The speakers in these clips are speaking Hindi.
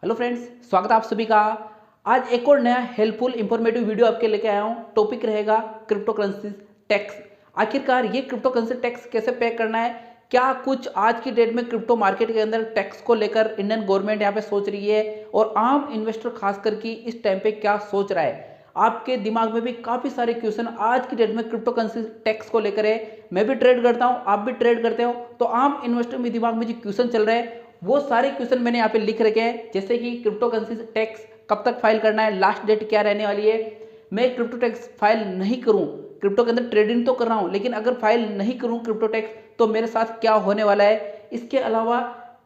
हेलो फ्रेंड्स, स्वागत है आप सभी का। आज एक और नया हेल्पफुल इंफॉर्मेटिव वीडियो आपके लेके आया हूँ। टॉपिक रहेगा क्रिप्टो करेंसी टैक्स। आखिरकार ये क्रिप्टो करेंसी टैक्स कैसे पे करना है, क्या कुछ आज की डेट में क्रिप्टो मार्केट के अंदर टैक्स को लेकर इंडियन गवर्नमेंट यहाँ पे सोच रही है और आम इन्वेस्टर खास करके इस टाइम पे क्या सोच रहा है। आपके दिमाग में भी काफी सारे क्वेश्चन आज की डेट में क्रिप्टो करेंसी टैक्स को लेकर है। मैं भी ट्रेड करता हूँ, आप भी ट्रेड करते हो, तो आम इन्वेस्टर में दिमाग में जो क्वेश्चन चल रहे हैं वो सारे क्वेश्चन मैंने यहाँ पे लिख रखे हैं। जैसे कि क्रिप्टो करेंसी टैक्स कब तक फाइल करना है, लास्ट डेट क्या रहने वाली है, मैं क्रिप्टो टैक्स फाइल नहीं करूं, क्रिप्टो के अंदर ट्रेडिंग तो कर रहा हूं लेकिन अगर फाइल नहीं करूं क्रिप्टो टैक्स तो मेरे साथ क्या होने वाला है। इसके अलावा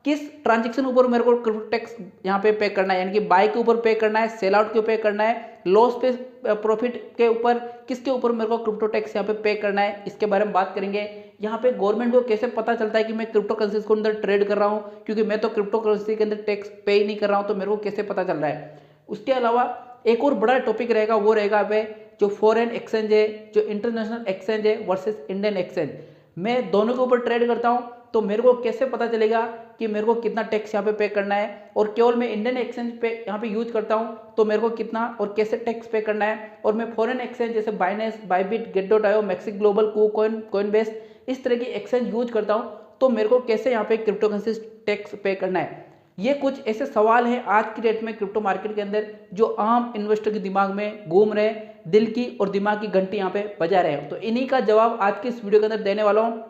किस ट्रांजेक्शन ऊपर मेरे को क्रिप्टो टैक्स यहाँ पे करना है, यानी कि बाय के ऊपर पे करना है, सेल आउट के ऊपर पे करना है, लॉस पे प्रॉफिट के ऊपर, किसके ऊपर मेरे को क्रिप्टो टैक्स यहाँ पे करना है, इसके बारे में बात करेंगे। यहाँ पे गवर्नमेंट को कैसे पता चलता है कि मैं क्रिप्टो करेंसी के अंदर ट्रेड कर रहा हूँ, क्योंकि मैं तो क्रिप्टो करेंसी के अंदर टैक्स पे ही नहीं कर रहा हूँ, तो मेरे को कैसे पता चल रहा है। उसके अलावा एक और बड़ा टॉपिक रहेगा, वो रहेगा पे जो फॉरेन एक्सचेंज है, जो इंटरनेशनल एक्सचेंज है वर्सेस इंडियन एक्सचेंज। मैं दोनों के ऊपर ट्रेड करता हूँ, तो मेरे को कैसे पता चलेगा कि मेरे को कितना टैक्स यहाँ पे करना है, और केवल मैं इंडियन एक्सचेंज पे यहाँ पे यूज करता हूँ तो मेरे को कितना और कैसे टैक्स पे करना है। और मैं फॉरेन एक्सचेंज जैसे Binance, Bybit, Gate io, MEXC Global, KuCoin, Coinbase, इस तरह की एक्सचेंज यूज करता हूँ, तो मेरे को कैसे यहाँ पे क्रिप्टो करेंसी टैक्स पे करना है। ये कुछ ऐसे सवाल हैं आज की डेट में क्रिप्टो मार्केट के अंदर जो आम इन्वेस्टर के दिमाग में घूम रहे हैं, दिल की और दिमाग की घंटी यहाँ पे बजा रहे हैं। तो इन्हीं का जवाब आज की इस वीडियो के अंदर देने वाला हूँ।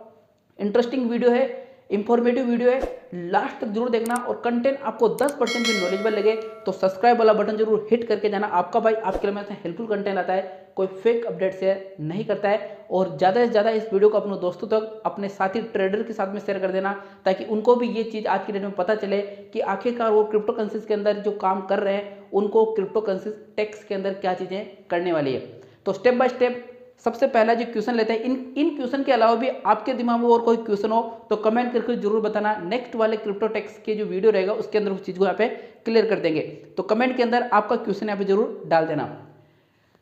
इंटरेस्टिंग वीडियो है, इंफॉर्मेटिव वीडियो है, लास्ट तक जरूर देखना। और कंटेंट आपको 10% भी नॉलेजेबल लगे तो सब्सक्राइब वाला बटन जरूर हिट करके जाना। आपका भाई आपके लिए मैं हेल्पफुल कंटेंट लाता है, कोई फेक अपडेट शेयर नहीं करता है। और ज़्यादा से ज़्यादा इस वीडियो को अपने दोस्तों तक, अपने साथी ट्रेडर के साथ में शेयर कर देना, ताकि उनको भी ये चीज़ आज की डेट में पता चले कि आखिरकार वो क्रिप्टो करेंसीज के अंदर जो काम कर रहे हैं उनको क्रिप्टो करेंसीज टैक्स के अंदर क्या चीज़ें करने वाली है। तो स्टेप बाय स्टेप सबसे पहला जो क्वेश्चन लेते हैं, इन क्वेश्चन के अलावा भी आपके दिमाग में और कोई क्वेश्चन हो तो कमेंट करके जरूर बताना। नेक्स्ट वाले क्रिप्टो टैक्स के जो वीडियो रहेगा उसके अंदर उस चीज को यहाँ पे क्लियर कर देंगे। तो कमेंट के अंदर आपका क्वेश्चन यहाँ पे जरूर डाल देना।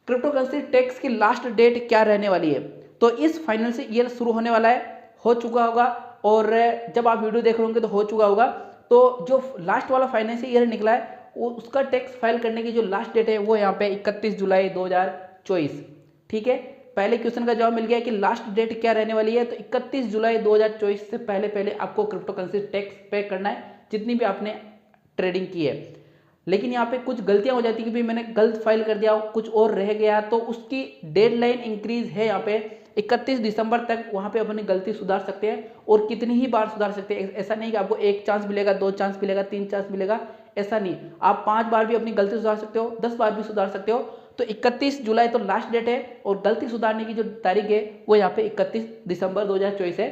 क्रिप्टो करेंसी टैक्स की लास्ट डेट क्या रहने वाली है, तो इस फाइनेंशियल ईयर शुरू होने वाला है, हो चुका होगा, और जब आप वीडियो देख रहे होंगे तो हो चुका होगा। तो जो लास्ट वाला फाइनेंशियल ईयर निकला है उसका टैक्स फाइल करने की जो लास्ट डेट है वो यहाँ पे 31 जुलाई 2024। ठीक है, पहले क्वेश्चन का जवाब मिल गया कि लास्ट डेट क्या रहने वाली है। तो 31 जुलाई 2024 से पहले पहले आपको क्रिप्टो करेंसी टैक्स पे करना है जितनी भी आपने ट्रेडिंग की है। लेकिन यहाँ पे कुछ गलतियां हो जाती है कि भाई मैंने गलत फाइल कर दिया, कुछ और रह गया, तो उसकी डेडलाइन इंक्रीज है यहाँ पे 31 दिसंबर तक। वहाँ पे अपनी गलती सुधार सकते हैं और कितनी ही बार सुधार सकते हैं। ऐसा नहीं कि आपको 1 चांस मिलेगा, 2 चांस मिलेगा, 3 चांस मिलेगा, ऐसा नहीं। आप 5 बार भी अपनी गलती सुधार सकते हो, 10 बार भी सुधार सकते हो। तो 31 जुलाई तो लास्ट डेट है और गलती सुधारने की जो तारीख है वो यहाँ पे 31 दिसंबर 2024 है।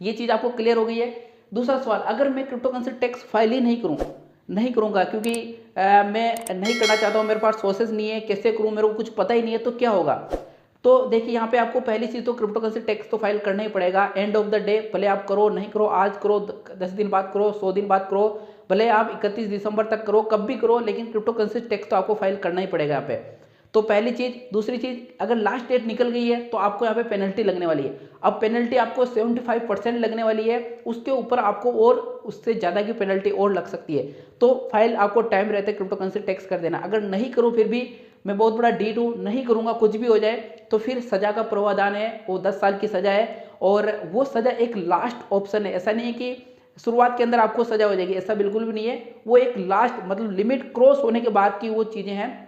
ये चीज़ आपको क्लियर हो गई है। दूसरा सवाल, अगर मैं क्रिप्टो करेंसी टैक्स फाइल ही नहीं करूँगा क्योंकि मैं नहीं करना चाहता हूँ, मेरे पास सोर्सेज नहीं है, कैसे करूँ, मेरे को कुछ पता ही नहीं है, तो क्या होगा। तो देखिए यहाँ पे आपको पहली चीज़ तो क्रिप्टो करेंसी टैक्स तो फाइल करना ही पड़ेगा। एंड ऑफ द डे भले आप करो नहीं करो, आज करो, 10 दिन बाद करो, 100 दिन बाद करो, भले आप 31 दिसंबर तक करो, कब भी करो, लेकिन क्रिप्टो करेंसी टैक्स तो आपको फाइल करना ही पड़ेगा यहाँ पे। तो पहली चीज। दूसरी चीज, अगर लास्ट डेट निकल गई है तो आपको यहाँ पे पेनल्टी लगने वाली है। अब पेनल्टी आपको 75% लगने वाली है, उसके ऊपर आपको और उससे ज़्यादा की पेनल्टी और लग सकती है। तो फाइल आपको टाइम रहते क्रिप्टो करेंसी टैक्स कर देना। अगर नहीं करूँ फिर भी मैं बहुत बड़ा डीट हूँ, नहीं करूँगा कुछ भी हो जाए तो फिर सजा का प्रावधान है, वो 10 साल की सजा है। और वो सजा एक लास्ट ऑप्शन है, ऐसा नहीं है कि शुरुआत के अंदर आपको सजा हो जाएगी, ऐसा बिल्कुल भी नहीं है। वो एक लास्ट मतलब लिमिट क्रॉस होने के बाद की वो चीज़ें हैं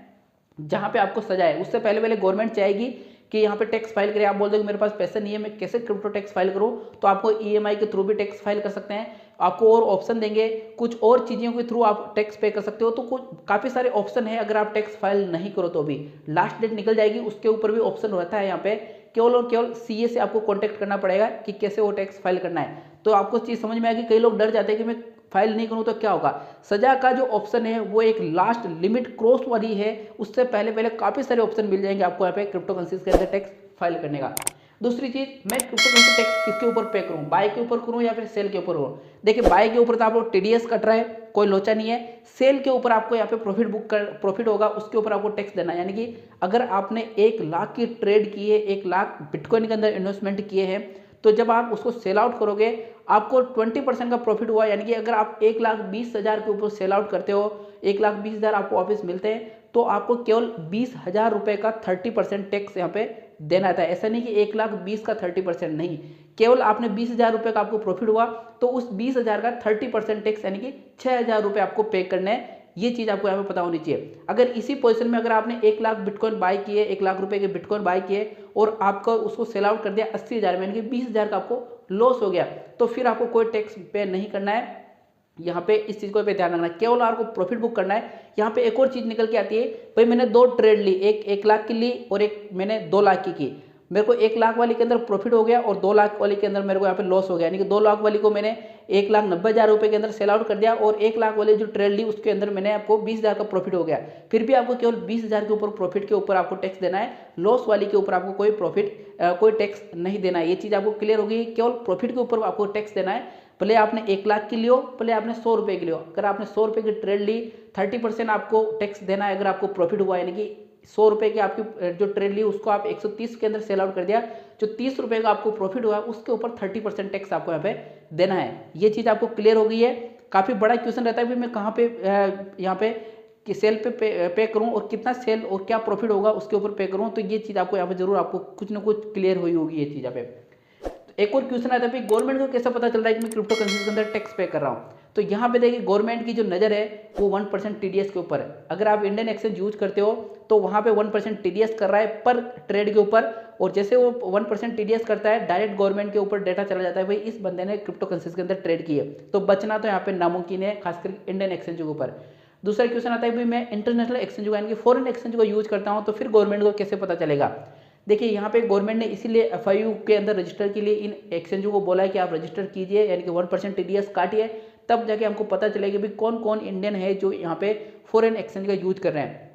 जहां पे आपको सजा है। उससे पहले पहले गवर्नमेंट चाहेगी कि यहाँ पे टैक्स फाइल करें। आप बोल दो कि मेरे पास पैसे नहीं है, मैं कैसे क्रिप्टो टैक्स फाइल करूँ, तो आपको ईएमआई के थ्रू भी टैक्स फाइल कर सकते हैं। आपको और ऑप्शन देंगे, कुछ और चीज़ों के थ्रू आप टैक्स पे कर सकते हो। तो कुछ काफ़ी सारे ऑप्शन है अगर आप टैक्स फाइल नहीं करो तो भी। लास्ट डेट निकल जाएगी उसके ऊपर भी ऑप्शन रहता है। यहाँ पे केवल और केवल सीए से आपको कॉन्टैक्ट करना पड़ेगा कि कैसे वो टैक्स फाइल करना है। तो आपको चीज़ समझ में आएगी। कई लोग डर जाते हैं कि मैं फाइल नहीं करूं तो क्या होगा। सजा का जो ऑप्शन है वो एक लास्ट लिमिट क्रॉस वाली है, उससे पहले पहले काफी सारे ऑप्शन मिल जाएंगे आपको यहाँ पे क्रिप्टो करेंसीज के अंदर टैक्स फाइल करने का। दूसरी चीज, मैं क्रिप्टो करेंसी टैक्स किसके ऊपर पे करूं, बाय के ऊपर करूं या फिर सेल के ऊपर करूं। देखिए बाय के ऊपर तो आप लोग टीडीएस कट रहा है, कोई लोचा नहीं है। सेल के ऊपर आपको यहाँ पे प्रॉफिट होगा, उसके ऊपर आपको टैक्स देना है। यानी कि अगर आपने 1 लाख की ट्रेड की है, 1 लाख बिटकॉइन के अंदर इन्वेस्टमेंट किए हैं, तो जब आप उसको सेल आउट करोगे आपको 20% का प्रॉफिट हुआ, यानी कि अगर आप 1,20,000 के ऊपर सेल आउट करते हो, 1,20,000 आपको वापस मिलते हैं, तो आपको केवल 20,000 रुपये का 30% टैक्स यहाँ पे देना था। ऐसा नहीं कि 1,20,000 का 30% नहीं, केवल आपने 20,000 रुपये का आपको प्रॉफिट हुआ तो उस 20,000 का 30% टैक्स यानी कि 6,000 रुपये आपको पे करने हैं। ये चीज़ आपको यहाँ पे पता होनी चाहिए। अगर इसी पोजीशन में अगर आपने 1,00,000 बिटकॉइन बाय किए, 1,00,000 रुपये के बिटकॉइन बाय किए और आपको उसको सेल आउट कर दिया 80,000 में, यानी कि 20,000 का आपको लॉस हो गया, तो फिर आपको कोई टैक्स पे नहीं करना है। यहाँ पे इस चीज़ को पे ध्यान रखना है, केवल आपको प्रॉफिट बुक करना है। यहाँ पे एक और चीज़ निकल के आती है, भाई मैंने 2 ट्रेड ली, एक 1,00,000 की ली और एक मैंने 2,00,000 की। मेरे को 1,00,000 वाली के अंदर प्रॉफिट हो गया और 2,00,000 वाली के अंदर मेरे को यहाँ पे लॉस हो गया, यानी कि 2,00,000 वाली को मैंने 1,90,000 रुपये के अंदर सेल आउट कर दिया और 1,00,000 वाली जो ट्रेड ली उसके अंदर मैंने आपको 20,000 का प्रॉफिट हो गया। फिर भी आपको केवल 20,000 के ऊपर प्रॉफिट के ऊपर आपको टैक्स देना है, लॉस वाली के ऊपर आपको कोई टैक्स नहीं देना है। ये चीज़ आपको क्लियर होगी, केवल प्रॉफिट के ऊपर आपको टैक्स देना है। भले आपने 1,00,000 की लियो, भले आपने 100 रुपये की लियो, अगर आपने 100 रुपये की ट्रेड ली 30% आपको टैक्स देना है। अगर आपको प्रॉफिट हुआ, यानी कि 100 रुपये की आपकी जो ट्रेड ली उसको आप 130 के अंदर सेल आउट कर दिया, जो 30 रुपये का आपको प्रॉफिट हुआ उसके ऊपर 30% टैक्स आपको यहाँ पे देना है। ये चीज़ आपको क्लियर हो गई है। काफ़ी बड़ा क्वेश्चन रहता है कि मैं कहाँ पे यहाँ पे कि सेल पे करूँ और कितना सेल और क्या प्रॉफिट होगा उसके ऊपर पे करूँ, तो ये चीज़ आपको यहाँ पे जरूर आपको कुछ ना कुछ क्लियर हुई होगी ये चीज़ यहाँ पे। एक और क्वेश्चन आता है, गवर्नमेंट को कैसे पता चल रहा है कि मैं क्रिप्टो करेंसी के अंदर टैक्स पे कर रहा हूँ। तो यहाँ पे देखिए गवर्नमेंट की जो नज़र है वो 1% टीडीएस के ऊपर है। अगर आप इंडियन एक्सचेंज यूज करते हो तो वहाँ पे 1% टीडीएस कर रहा है पर ट्रेड के ऊपर, और जैसे वो 1% टीडीएस करता है डायरेक्ट गवर्नमेंट के ऊपर डेटा चला जाता है, भाई इस बंदे ने क्रिप्टो करेंसी के अंदर ट्रेड की है। तो बचना तो यहाँ पे नामुमकिन है, खासकर इंडियन एक्सचेंज के ऊपर। दूसरा क्वेश्चन आता है, भाई मैं इंटरनेशनल एक्सचेंज यानी कि फॉरेन एक्सचेंज को यूज करता हूँ, तो फिर गवर्नमेंट को कैसे पता चलेगा। देखिए यहाँ पे गवर्नमेंट ने इसीलिए एफआईयू के अंदर रजिस्टर के लिए इन एक्सचेंजों को बोला है कि आप रजिस्टर कीजिए, यानी कि 1% टीडीएस काटिए, तब जाके हमको पता चलेगा भी कौन कौन इंडियन है जो यहाँ पे फॉरेन एक्सचेंज का यूज कर रहे हैं।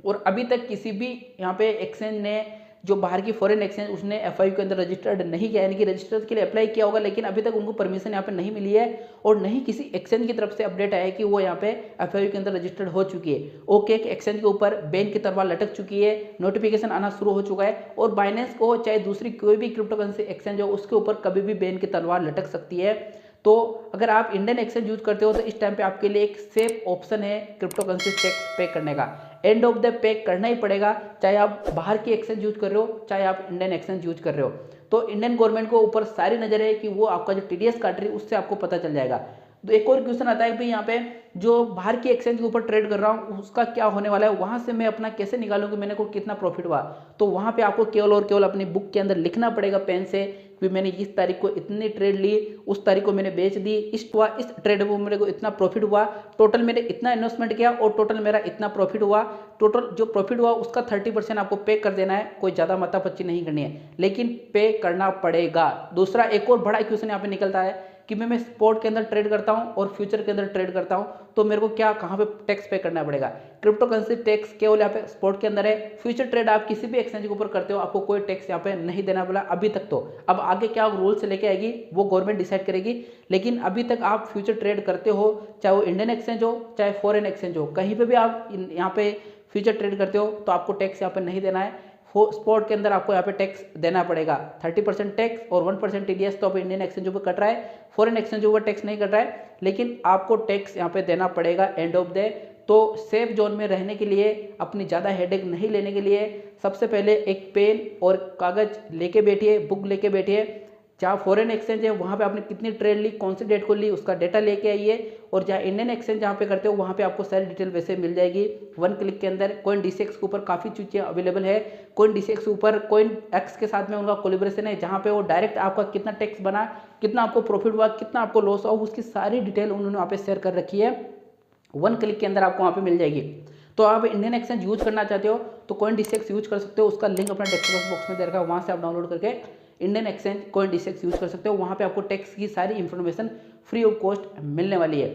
और अभी तक किसी भी यहाँ पे एक्सचेंज ने, जो बाहर की फॉरेन एक्सचेंज, उसने एफआईयू के अंदर रजिस्टर्ड नहीं किया, यानी कि रजिस्टर के लिए अप्लाई किया होगा लेकिन अभी तक उनको परमिशन यहाँ पे नहीं मिली है और नहीं किसी एक्सचेंज की तरफ से अपडेट आया है कि वो यहाँ पे एफआईयू के अंदर रजिस्टर्ड हो चुकी है। ओके एक्सचेंज के ऊपर बैन की तलवार लटक चुकी है, नोटिफिकेशन आना शुरू हो चुका है, और बाइनेंस को चाहे दूसरी कोई भी क्रिप्टो करेंसी एक्सचेंज हो उसके ऊपर कभी भी बैन की तलवार लटक सकती है। तो अगर आप इंडियन एक्सचेंज यूज करते हो तो इस टाइम पे आपके लिए एक सेफ ऑप्शन है क्रिप्टो करेंसी टैक्स पे करने का। एंड ऑफ द पे करना ही पड़ेगा, चाहे आप बाहर की एक्सचेंज यूज कर रहे हो चाहे आप इंडियन एक्सचेंज यूज कर रहे हो। तो इंडियन गवर्नमेंट को ऊपर सारी नजर है कि वो आपका जो टीडीएस काट रही है उससे आपको पता चल जाएगा। तो एक और क्वेश्चन आता है भाई यहाँ पे जो बाहर की एक्सचेंज के ऊपर ट्रेड कर रहा हूँ उसका क्या होने वाला है, वहां से मैं अपना कैसे निकालूं कि मैंने को कितना प्रॉफिट हुआ। तो वहां पे आपको केवल और केवल अपनी बुक के अंदर लिखना पड़ेगा पेन से कि मैंने इस तारीख को इतनी ट्रेड ली, उस तारीख को मैंने बेच दी, इस ट्रेड में मेरे को इतना प्रॉफिट हुआ, टोटल मैंने इतना इन्वेस्टमेंट किया और टोटल मेरा इतना प्रॉफिट हुआ। टोटल जो प्रॉफिट हुआ उसका 30% आपको पे कर देना है, कोई ज़्यादा माथापच्ची नहीं करनी है लेकिन पे करना पड़ेगा। दूसरा एक और बड़ा क्वेश्चन यहाँ पे निकलता है कि मैं स्पॉट के अंदर ट्रेड करता हूं और फ्यूचर के अंदर ट्रेड करता हूं, तो मेरे को क्या कहां पे टैक्स पे करना पड़ेगा। क्रिप्टो करेंसी टैक्स केवल यहाँ पे स्पॉट के अंदर है, फ्यूचर ट्रेड आप किसी भी एक्सचेंज के ऊपर करते हो आपको कोई टैक्स यहाँ पे नहीं देना पड़ा अभी तक। तो अब आगे क्या रूल्स लेके आएगी वो गवर्नमेंट डिसाइड करेगी, लेकिन अभी तक आप फ्यूचर ट्रेड करते हो चाहे वो इंडियन एक्सचेंज हो चाहे फॉरेन एक्सचेंज हो, कहीं पर भी आप यहाँ पे फ्यूचर ट्रेड करते हो तो आपको टैक्स यहाँ पे नहीं देना है। स्पॉट के अंदर आपको यहाँ पे टैक्स देना पड़ेगा 30% टैक्स और 1% टीडीएस तो आप इंडियन एक्सचेंजों पर कट रहा है, फॉरेन एक्सचेंजों पर टैक्स नहीं कट रहा है लेकिन आपको टैक्स यहाँ पे देना पड़ेगा एंड ऑफ द। तो सेफ जोन में रहने के लिए, अपनी ज़्यादा हेडेक नहीं लेने के लिए सबसे पहले एक पेन और कागज लेके बैठिए, बुक लेके बैठिए। जहाँ फॉरेन एक्सचेंज है वहाँ पे आपने कितनी ट्रेड ली, कौन सी डेट को ली, उसका डेटा लेके आइए, और जहाँ इंडियन एक्सचेंज जहाँ पे करते हो वहाँ पे आपको सारी डिटेल वैसे मिल जाएगी 1 क्लिक के अंदर। कॉइन डीसीएक्स के ऊपर काफ़ी चीज़ें अवेलेबल है। कॉइन डीसीएक्स के ऊपर कॉइन एक्स के साथ में उनका कोलैबोरेशन है जहाँ पे वो डायरेक्ट आपका कितना टैक्स बना, कितना आपको प्रॉफिट हुआ, कितना आपको लॉस हुआ, उसकी सारी डिटेल उन्होंने वहाँ पे शेयर कर रखी है, 1 क्लिक के अंदर आपको वहाँ पे मिल जाएगी। तो आप इंडियन एक्सचेंज यूज करना चाहते हो तो कॉइन डीसीएक्स यूज कर सकते हो, उसका लिंक अपना डिस्क्रिप्शन बॉक्स में दे रखा है, वहाँ से आप डाउनलोड करके Indian exchange coin DCX use कर सकते हो। वहाँ पे आपको टैक्स की सारी इन्फॉर्मेशन फ्री ऑफ कॉस्ट मिलने वाली है।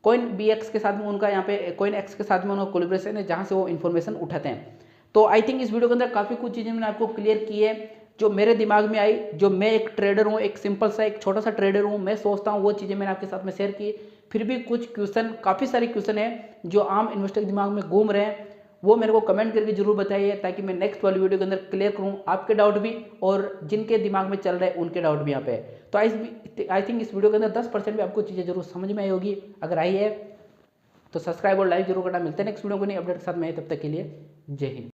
कॉइन बीएक्स के साथ में उनका यहाँ पे कॉइन एक्स के साथ में उनका कोलैबोरेशन है जहाँ से वो इन्फॉर्मेशन उठाते हैं। तो आई थिंक इस वीडियो के अंदर काफ़ी कुछ चीज़ें मैंने आपको क्लियर की है जो मेरे दिमाग में आई, जो मैं एक ट्रेडर हूँ, एक सिंपल सा एक छोटा सा ट्रेडर हूँ, मैं सोचता हूँ वो चीज़ें मैंने आपके साथ में शेयर की। फिर भी कुछ क्वेश्चन, काफ़ी सारे क्वेश्चन हैं जो आम इन्वेस्टर के दिमाग में घूम रहे हैं, वो मेरे को कमेंट करके जरूर बताइए, ताकि मैं नेक्स्ट वाली वीडियो के अंदर क्लियर करूँ आपके डाउट भी और जिनके दिमाग में चल रहे हैं उनके डाउट भी यहाँ पे। तो आई थिंक इस वीडियो के अंदर 10% भी आपको चीज़ें जरूर समझ में आई होगी। अगर आई है तो सब्सक्राइब और लाइक जरूर करना। मिलते हैं नेक्स्ट वीडियो को नई अपडेट के साथ में, तब तक के लिए जय हिंद।